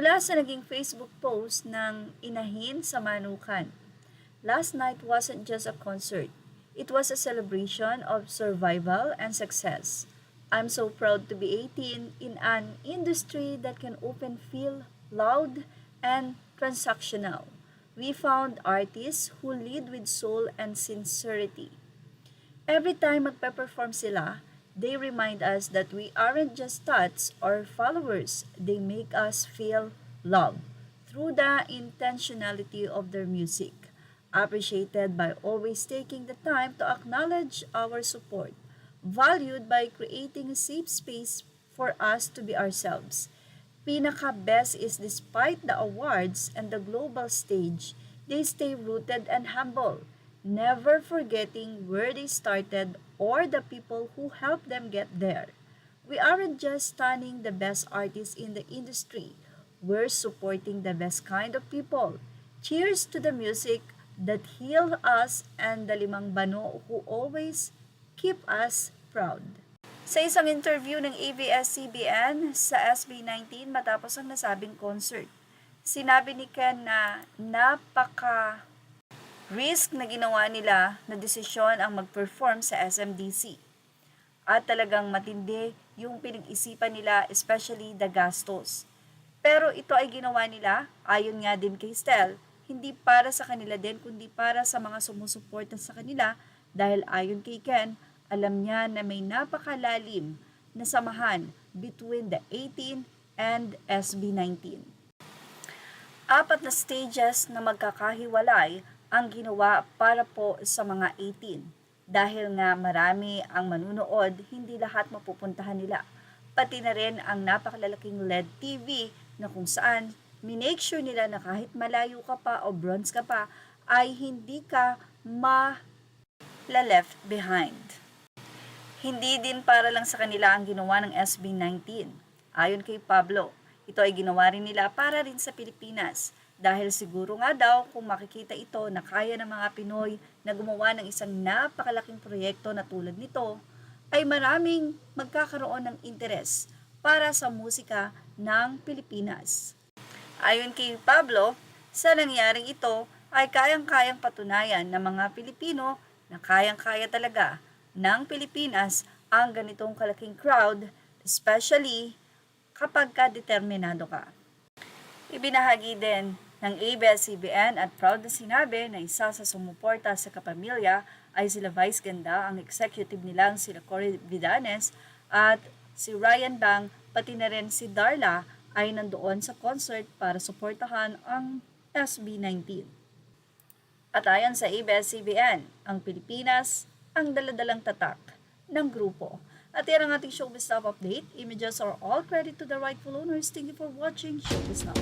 Mula sa naging Facebook post ng Inahin sa Manukan, last night wasn't just a concert. It was a celebration of survival and success. I'm so proud to be 18 in an industry that can often feel loud and transactional. We found artists who lead with soul and sincerity. Every time magpe-perform sila, they remind us that we aren't just stats or followers. They make us feel love through the intentionality of their music. Appreciated by always taking the time to acknowledge our support. Valued by creating a safe space for us to be ourselves. Pinaka-best is despite the awards and the global stage, they stay rooted and humble, never forgetting where they started or the people who helped them get there. We aren't just stunning the best artists in the industry, we're supporting the best kind of people. Cheers to the music that heal us and the limang bano who always keep us proud. Sa isang interview ng ABS-CBN sa SB19 matapos ang nasabing concert, sinabi ni Ken na napaka-risk na ginawa nila na desisyon ang mag-perform sa SMDC. At talagang matindi yung pinag-isipan nila, especially the gastos. Pero ito ay ginawa nila, ayon nga din kay Stel, hindi para sa kanila din, kundi para sa mga sumusuporta sa kanila dahil ayon kay Ken, alam niya na may napakalalim na samahan between the 18 and SB19. 4 na stages na magkakahiwalay ang ginawa para po sa mga 18. Dahil nga marami ang manunood, hindi lahat mapupuntahan nila. Pati na rin ang napakalalaking LED TV na kung saan minake sure nila na kahit malayo ka pa o bronze ka pa, ay hindi ka left behind. Hindi din para lang sa kanila ang ginawa ng SB19. Ayon kay Pablo, ito ay ginawa rin nila para rin sa Pilipinas. Dahil siguro nga daw kung makikita ito na kaya ng mga Pinoy na gumawa ng isang napakalaking proyekto na tulad nito, ay maraming magkakaroon ng interes para sa musika ng Pilipinas. Ayon kay Pablo, sa nangyaring ito ay kayang-kayang patunayan ng mga Pilipino na kayang-kaya talaga ng Pilipinas ang ganitong kalaking crowd, especially kapag ka-determinado ka. Ibinahagi din ng ABS-CBN at proud na sinabi na isa sa sumuporta sa kapamilya ay sila Vice Ganda, ang executive nilang sila Cory Vidanes at si Ryan Bang, pati na rin si Darla ay nandoon sa concert para suportahan ang SB19. At ayon sa ABS-CBN, ang Pilipinas ang daladalang tatak ng grupo. At yan ang ating Showbiz Now update. Images are all credit to the rightful owners. Thank you for watching Showbiz Now.